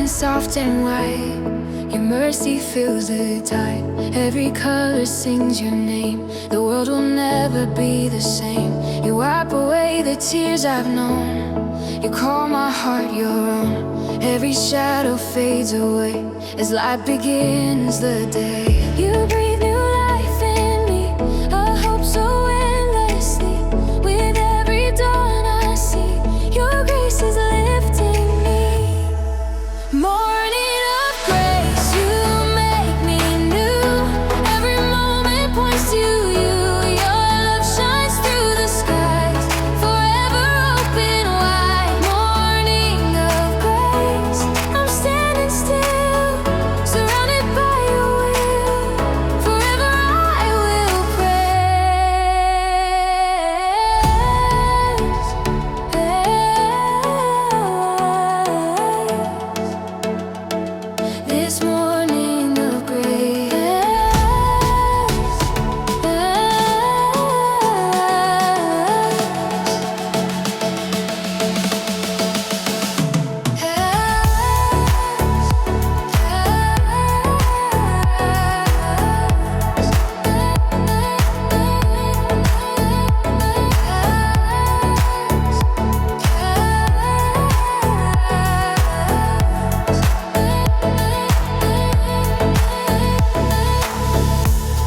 Soft and white, your mercy fills the tide. Every color sings your name. The world will never be the same. You wipe away the tears I've known. You call my heart your own. Every shadow fades away as light begins the day. You breathe new life in me, a hope so endlessly. With every dawn I see, your grace is lifting me. Morning of grace, you make me new. Every moment points to you. Your love shines through the skies, forever open wide. Morning of grace, I'm standing still, surrounded by your will. Forever I will this morning of grace.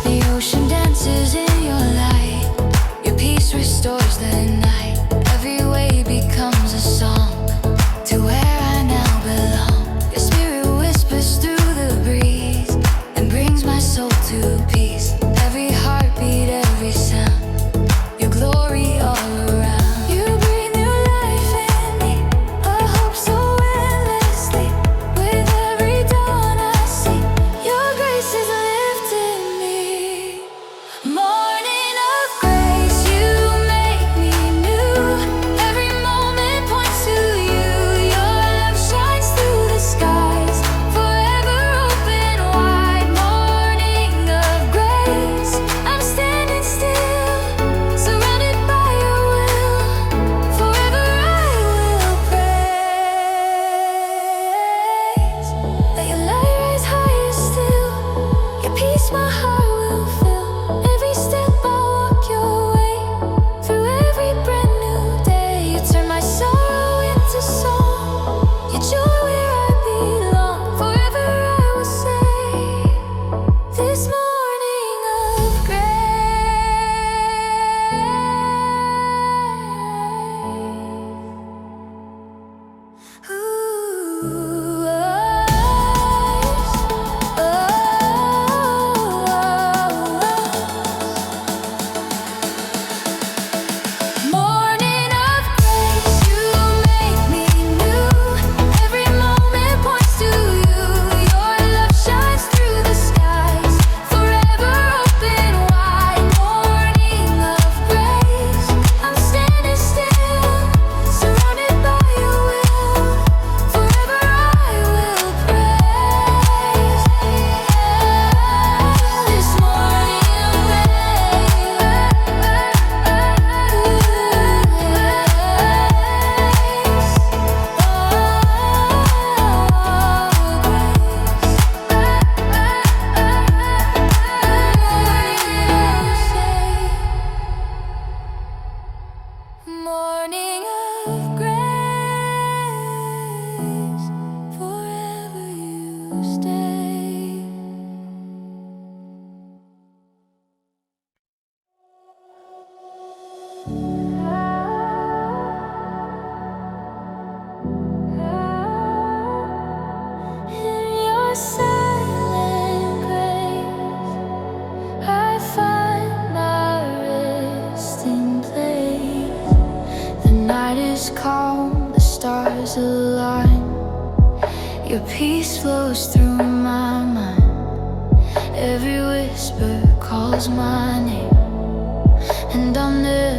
The ocean dances in your light. Your peace restores the night. Every wave becomes a song to where I now belong. Your spirit whispers through the breeze and brings my soul to peace. Every heartbeat, every sound, your glory all around. You breathe new life in me, a hope so endlessly. With every dawn I see, your grace is lifting me. Morning of grace, you make me new. Every moment points to you. Your love shines through the skies, forever open wide. Morning of grace, I'm standing still, surrounded by your will. Forever I will praise. Let your light rise higher still. Your peace my heart will fill. Every step I walk your way. Through every brand new day, you turn my sorrow into song. Your joy where I belong. Forever I will say, this morning of grace. Ooh, morning of grace, you make me new. Every moment points to you. Your love shines through the skies, forever open wide. Morning of grace, I'm standing still, surrounded by your will. Forever I will praise. This morning of morning of grace, forever you stay. In your silent grace, I find my resting place. The night is calm, the stars align. Your peace flows through my mind. Every whisper calls my name, and I'll never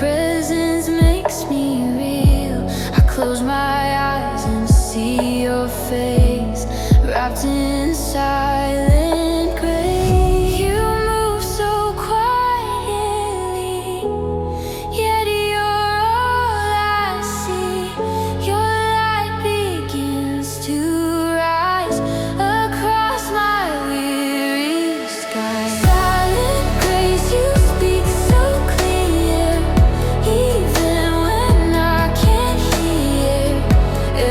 presence makes me real. I close my eyes and see your face, wrapped in silent grace. You move so quietly, yet you're all I see. Your light begins to rise across my weary sky. Silent grace, you speak so clear, even when I can't hear.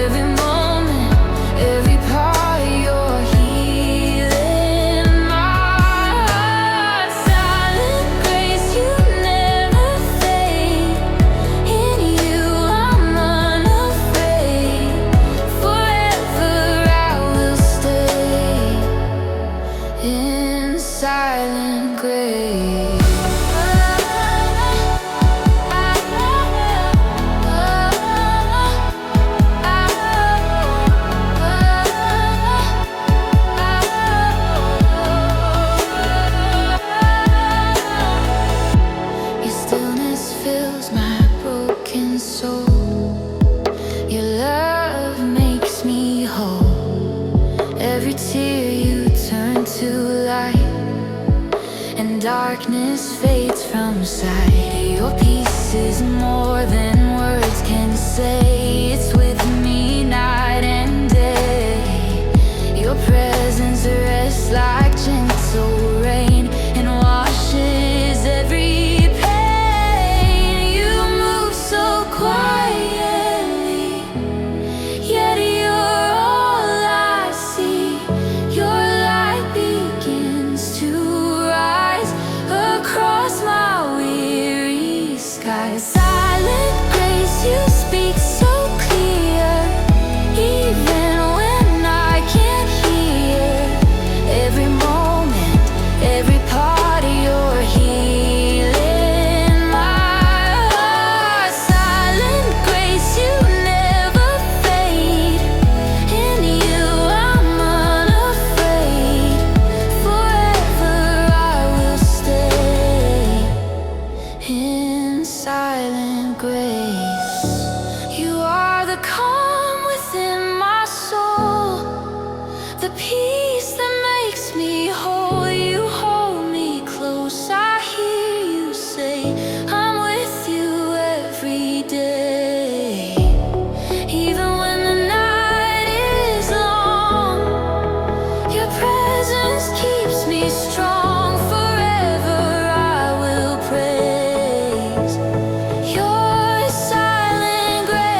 Every moment, every part, you're healing my heart. Silent grace, you never fade. In you I'm unafraid. Forever I will stay in silent grace. Your stillness fills my broken soul. Your love makes me whole. Every tear you turn to light, and darkness fades from sight. Your peace is more than words can say. It's with me night and day. Your presence rests like gentle rain and washes every pain. You move so quietly, yet you're all I see. Your light begins to rise across my weary sky. Silent grace, you speak so clear, even when I can't hear. Every moment, every part of your healing my heart. Silent grace, you never fade. In you I'm unafraid. Forever I will stay in silent grace. You are the calm within my soul, the peace that makes me whole. You hold me close, I hear you say, I'm with you every day. Even when the night is long, your presence keeps me strong. Forever I will praise your silent grace.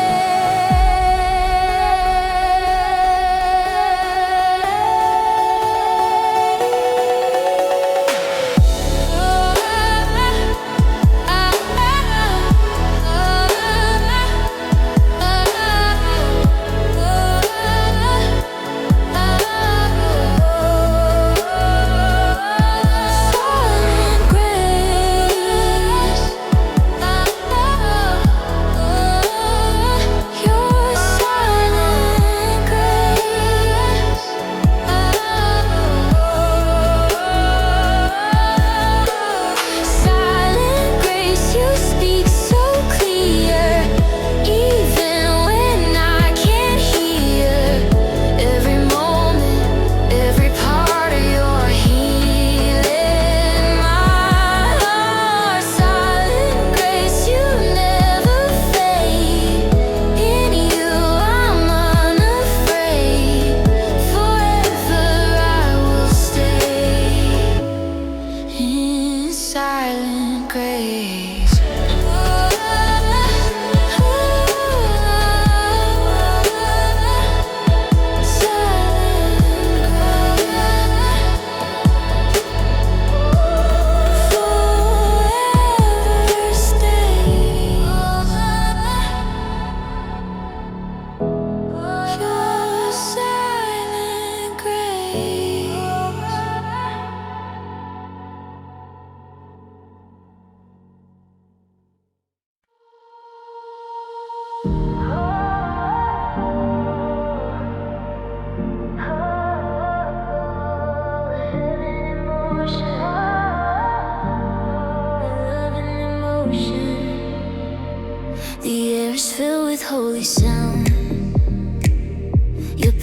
Love and emotion.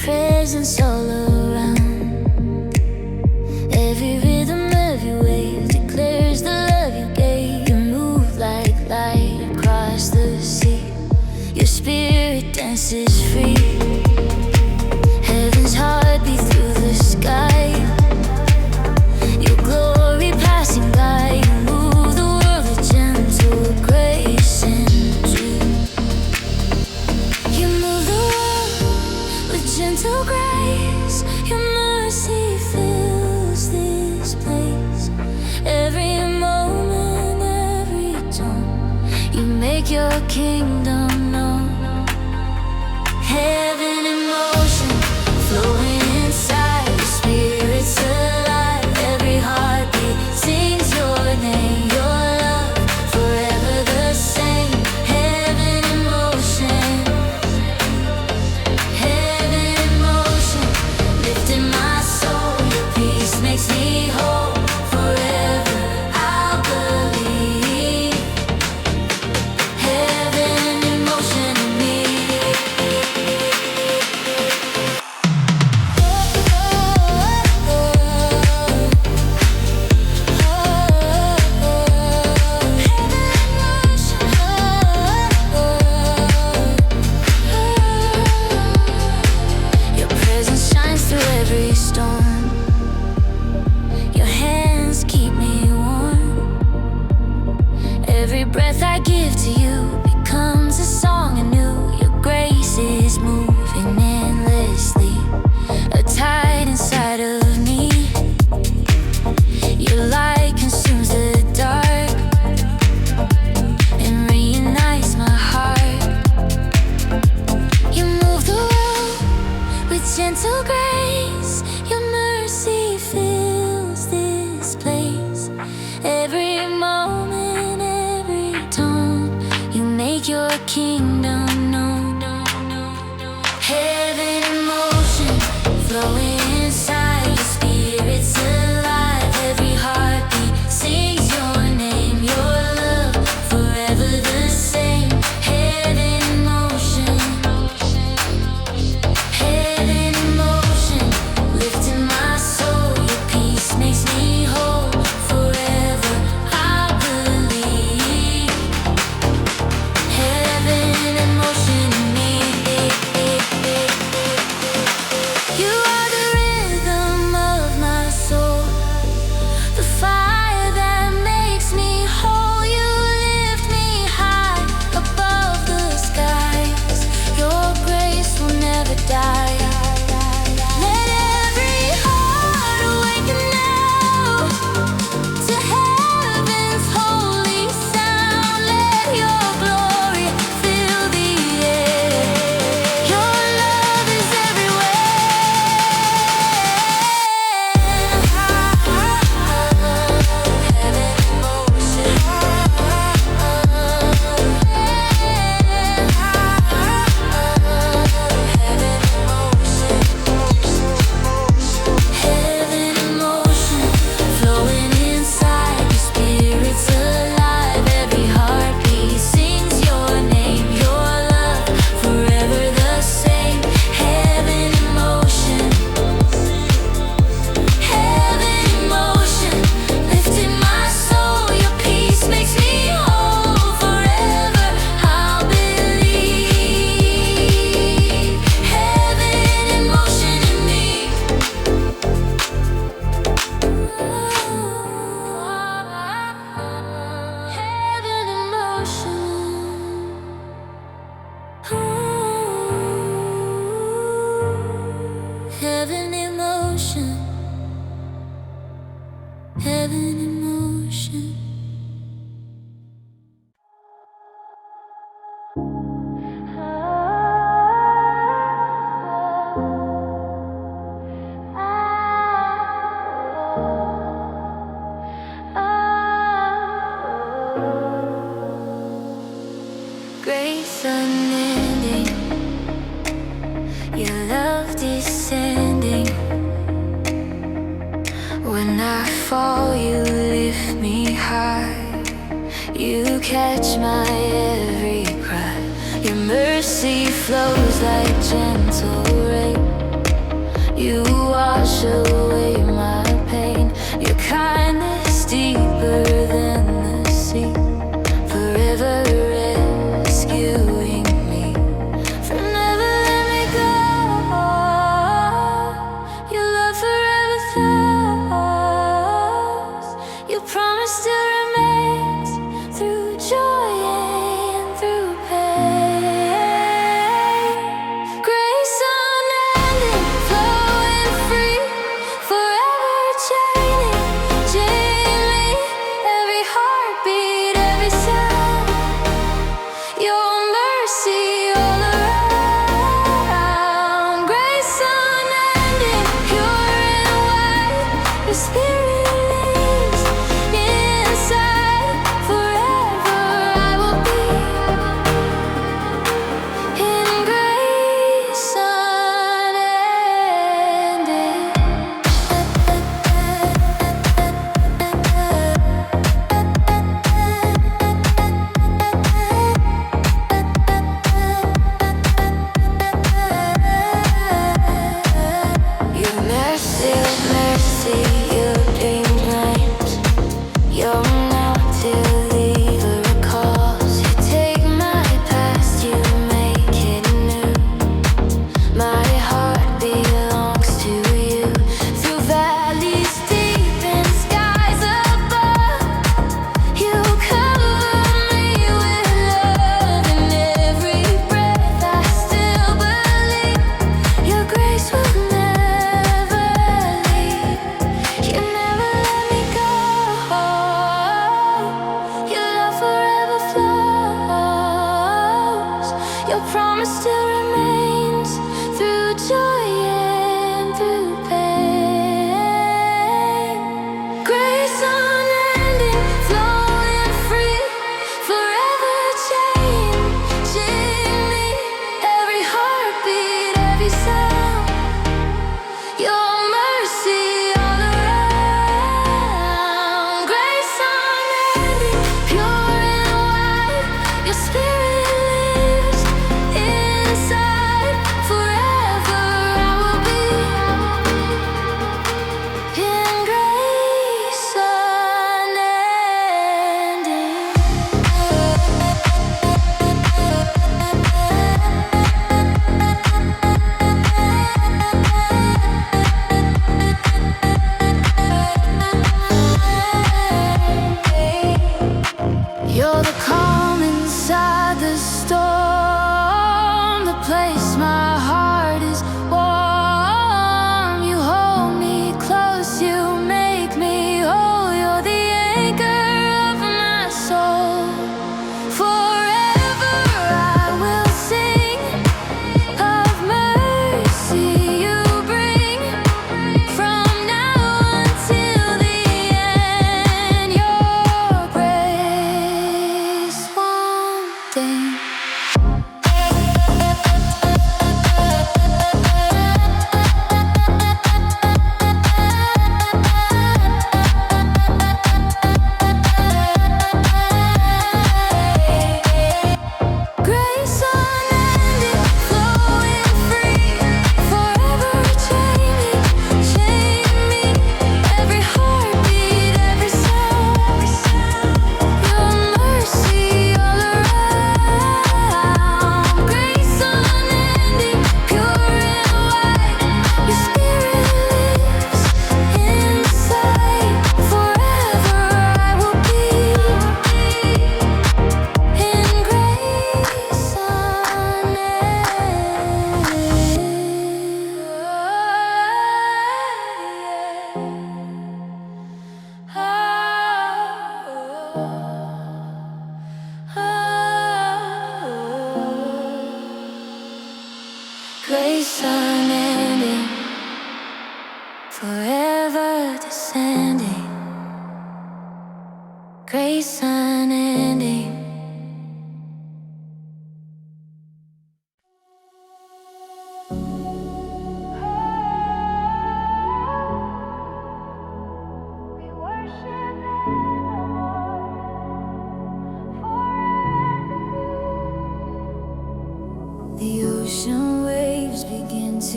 presence all around. Every rhythm, every wave declares the love you gave. You move like light across the sea. Your spirit dances free. Heaven's heartbeat through the sky. Your glory passing by. You move the world with gentle grace and truth. You move the world with gentle grace. Your mercy fills this place. Every moment, every tone, you make your kingdom known. Heaven in motion, flowing inside. Your spirit's alive. Every heartbeat sings your name. Your love forever the same. Heaven in motion. Heaven in motion, lifting my soul. Your peace makes me whole. Forever I'll believe. Heaven in motion in me. Your presence shines through every storm. Your hands keep me warm. Every breath I give to you becomes a song anew. Your grace is moving endlessly, a tide inside of me. Your light consumes the dark and reunites my heart. You move the world with gentle grace. Your mercy fills this place. Every moment, every tone, you make your kingdom known. Heaven in motion, flowing inside. Your spirit's alive. Every heartbeat sings your name. Your love forever the same. Heaven in motion. Heaven in motion, lifting my soul. Your peace makes me whole. Forever I believe. Heaven in motion in me. You are the rhythm of my soul, the fire that makes me whole. You lift me high above the skies. Your grace will never die. Let every heart awaken now to heaven's holy sound. Let your glory fill the air. Your love is everywhere. Heaven in motion. Heaven in motion, flowing inside. Your spirit's alive. Every heartbeat sings your name. Your love forever the same. Heaven in motion. Heaven in motion, lifting my soul. Your peace makes me whole. Forever I'll believe. Heaven in motion in me. Heaven in motion. Heaven in motion. Heaven in motion. Grace unending, your love descending. When I fall, you lift me high. You catch my every cry. Your mercy flows like gentle rain.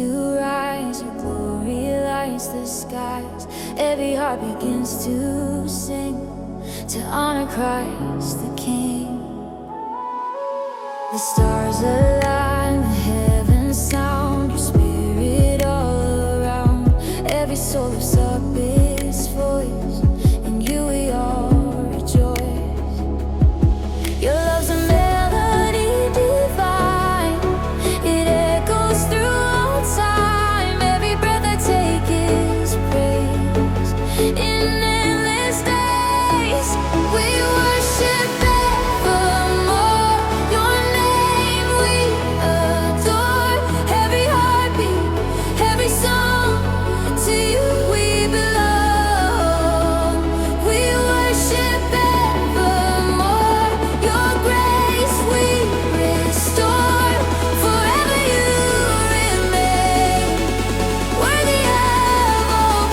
to rise. Your glory lights the skies. Every heart begins to sing, to honor Christ the King. The stars align, the heavens sound, your spirit all around. Every soul lifts up its voice, in you we all rejoice. Your love's a melody divine, it echoes through all time. Every breath I take is praise. In endless days, we worship evermore. Your name we adore. Every heartbeat, every song, to you we belong. We worship evermore. Your grace we restore. Forever you remain, worthy of all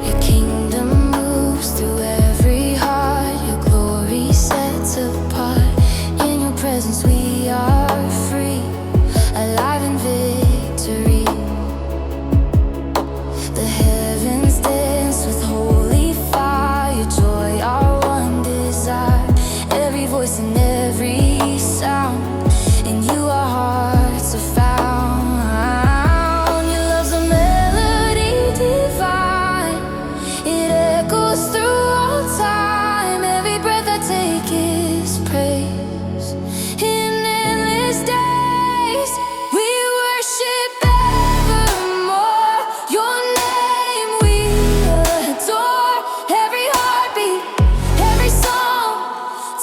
Your kingdom moves through every heart. Your glory sets apart. In your presence we are free, alive in victory. The heavens dance with holy fire. Joy our one desire. Every voice and every sound, in you our hearts are found. Your love's a melody divine, it echoes through all time. Every breath I take is praise. In endless days, we worship evermore. Your name we adore. Every heartbeat, every song,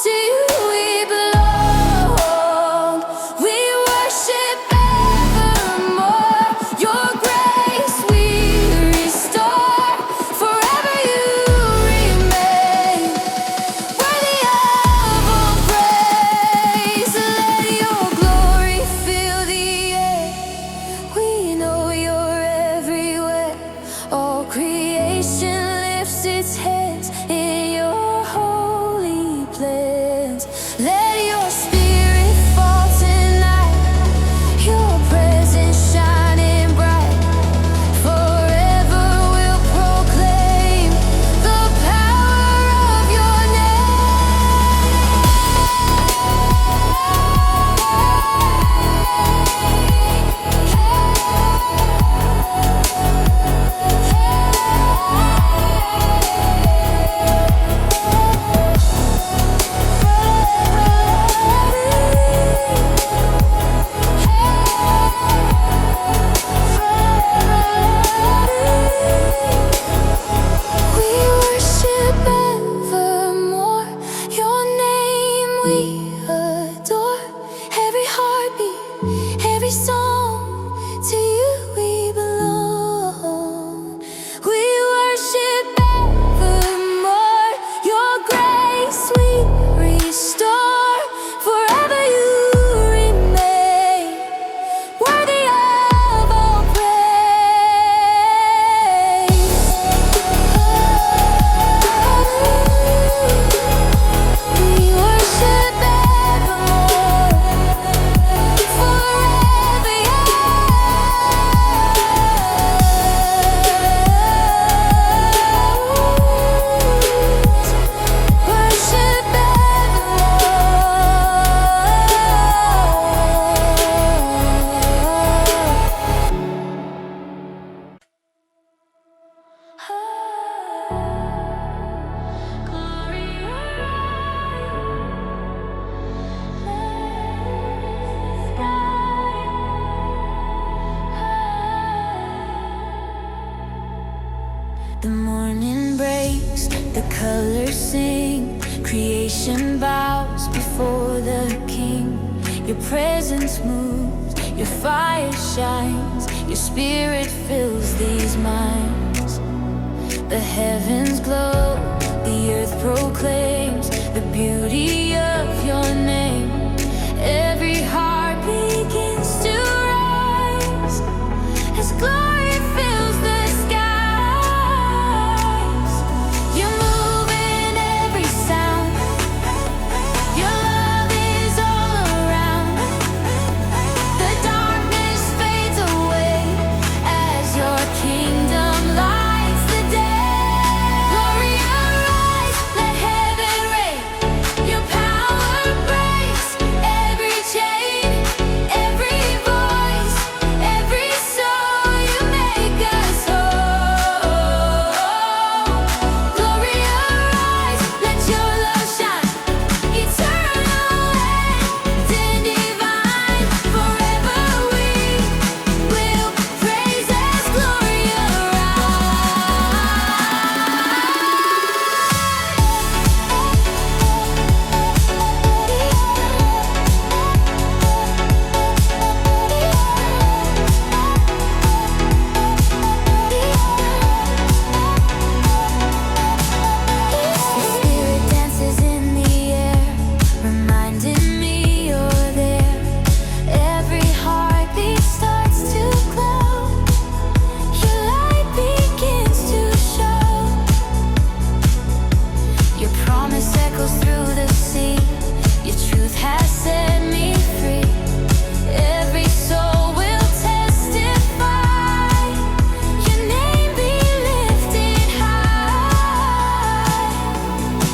to you we belong. We worship evermore. Your grace we restore. Forever you remain, worthy of all praise. Let your glory fill the air. We know you're everywhere. All creation lifts its hands in your holy plans. Let your spirit fall tonight. Your presence shining bright. Forever we'll proclaim the power of your We worship evermore. Your name we adore. Every heartbeat, every song, to you we belong. We worship evermore. Your grace we restore. Forever you remain, worthy of all praise. We worship evermore. Forever worship The morning breaks, the colors sing, creation bows before the King. Your presence moves, Your fire shines, your spirit fills these minds. The heavens glow, the earth proclaims the beauty of your name. Every heart begins to rise as glory fills the skies. You move in every sound, your love is all around. The darkness fades away as your kingdom lights the day. Glory arise, let heaven reign. Your power breaks every chain, every voice, every soul. You make us whole. Glory arise, let your love shine, eternal and divine. Forever we will praise as glory The spirit dances in the air, reminding me you're there. Every heartbeat starts to glow. Your light begins to show. Your promise echoes through the sea. Your truth has set me free. Every soul will testify. Your name be lifted high.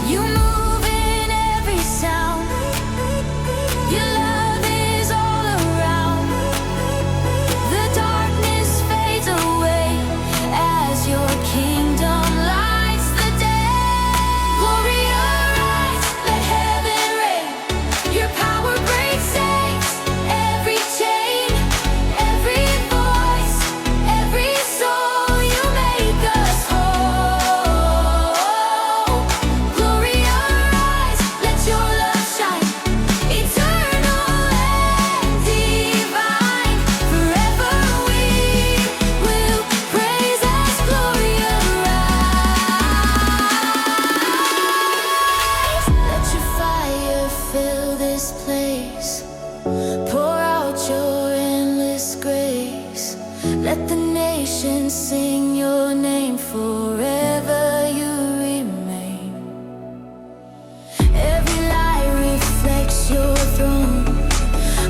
You move in every sound. Your love is all around. The darkness fades away as your kingdom lights the day. Glory arise, let heaven reign. Your power breaks chains, every chain, every voice, every soul. You make us whole. Glory arise, let your love shine, eternal and divine. Forever we will praise as glory arise. Let your fire fill this place. Pour out your endless grace. Let the nations sing your name. Forever you remain. Every light reflects your throne.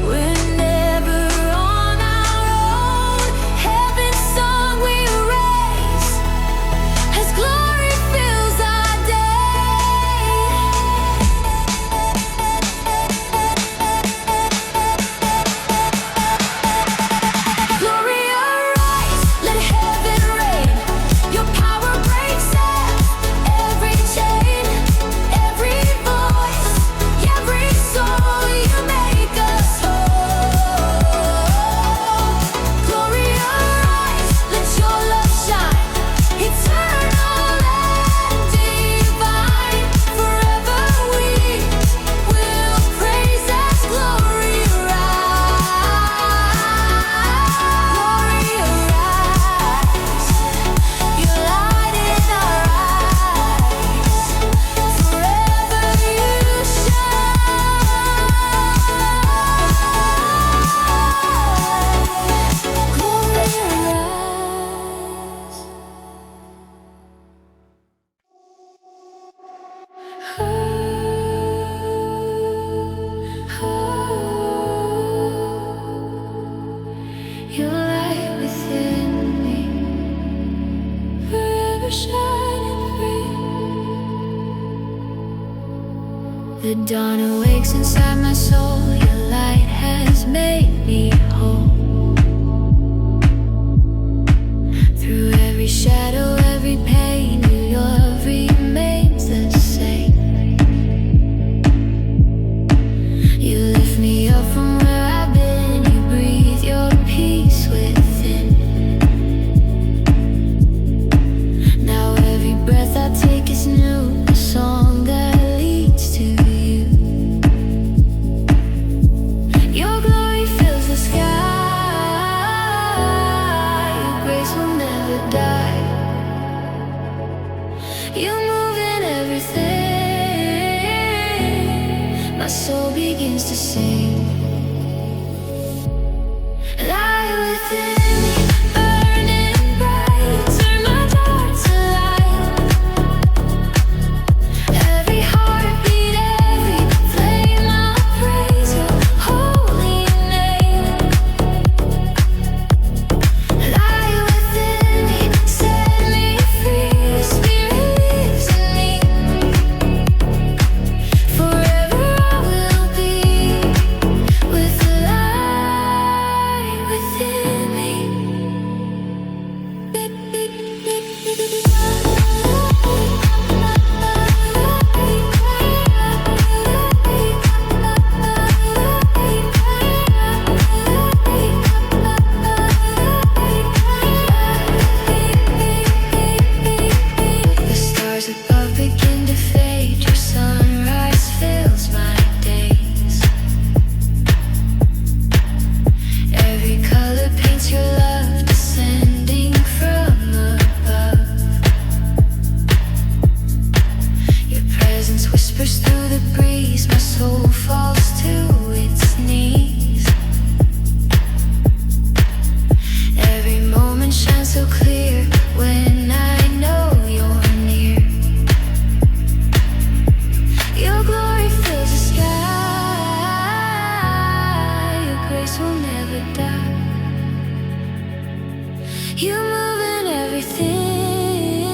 We're never on our own. Heaven's song we raise as glory fills our day. Glory arise, let heaven reign. Your power breaks every chain, every voice, every soul. You make us whole. Glory arise, let your love shine, eternal and divine. Forever we will praise as glory arise. Glory arise, your light in our eyes. Forever you shine. Glory arise. Your light within me, forever shining free. The dawn awakes inside my soul. Your light has made me whole. Through every shadow, every pain, your love remains the same. You lift me up from where I've been. You breathe your peace within. Now every breath I take is new, a song that leads to you. Your glory fills the sky. You move in everything.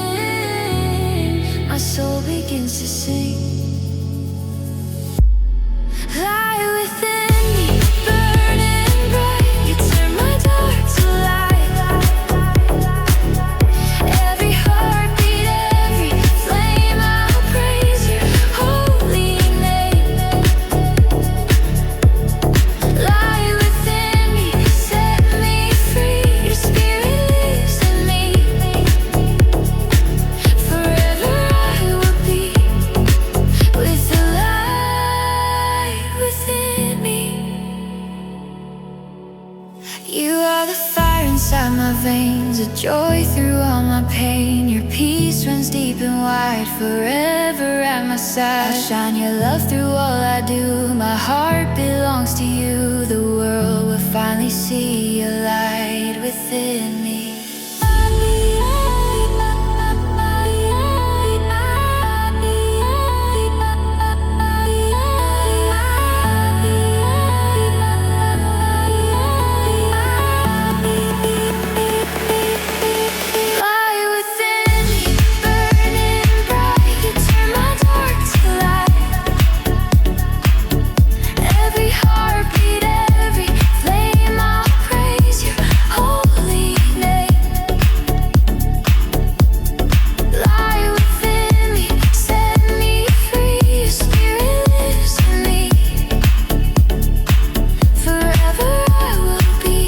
My soul begins to sing. Lie within me, burning bright. You turn my dark to light. Every heartbeat, every flame, I'll praise your holy name. Lie within me, set me free. Your spirit lives in me. Forever I will be with the light within me. You are the fire inside my veins, a joy through all my pain. Your peace runs deep and wide, forever at my side. I shine your love through all I do. My heart belongs to you. The world will finally see your light within me. Lie within me, burning bright. You turn my dark to light. Every heartbeat, every flame, I'll praise your holy name. Lie within me, set me free. Your spirit lives in me. Forever I will be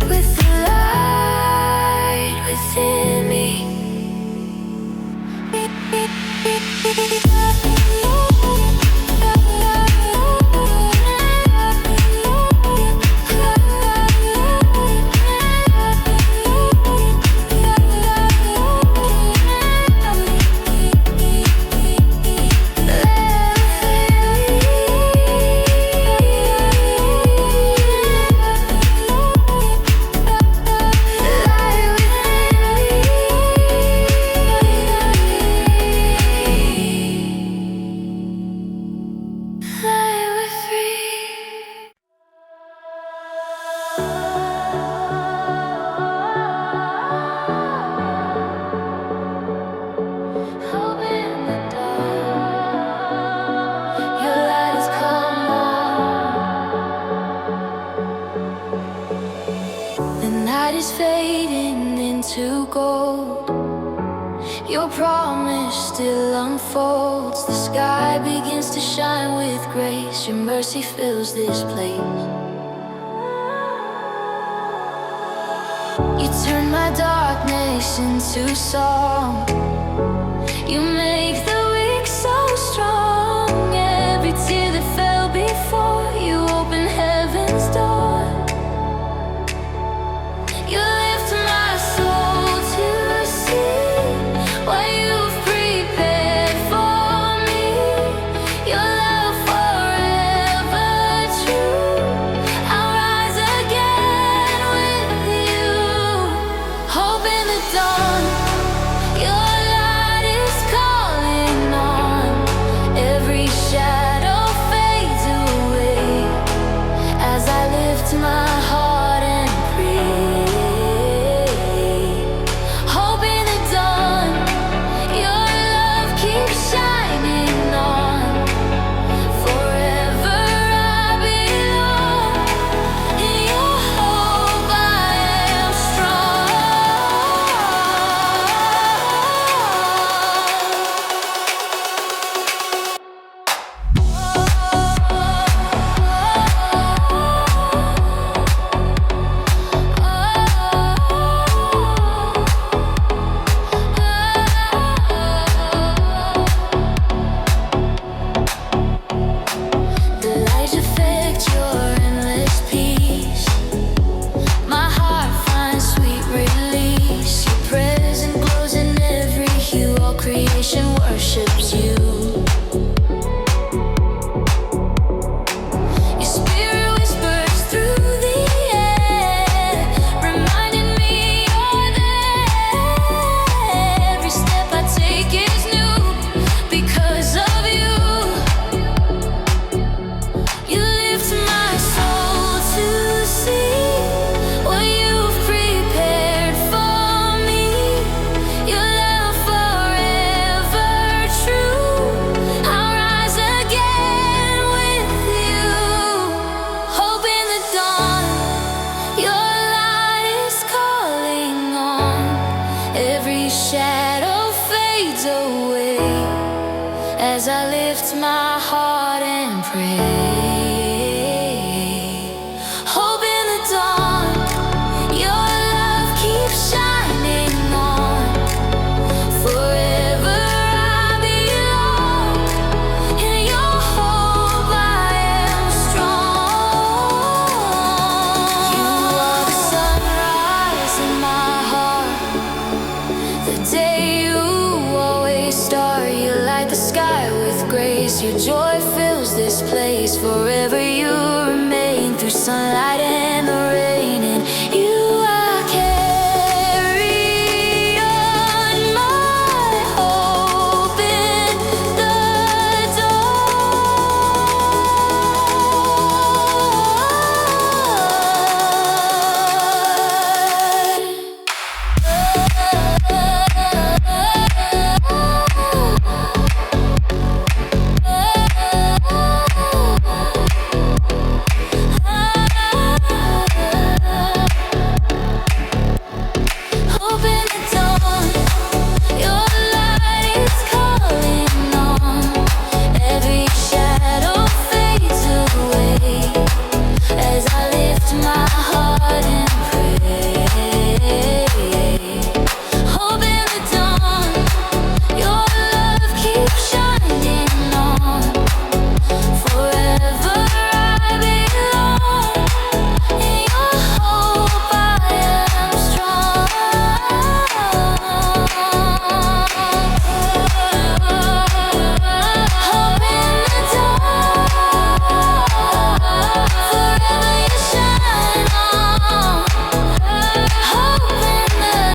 with the light within me. The night is fading into gold. Your promise still unfolds. The sky begins to shine with grace. Your mercy fills this place. You turn my darkness into song. You make the weak so strong. Every tear that fell before you open heaven's door. You lift my soul to see what you've prepared for me. Your love forever true. I'll rise again with you. Hope in the dawn. Your light is calling. shadow fades away as I lift my heart and pray. Hope in the dawn, your love keeps shining on. Forever I belong, in your hope I am strong. You are the sunrise in my heart, the day you always start. You light the sky with grace, your joy fills this place. Forever you remain through sunlight and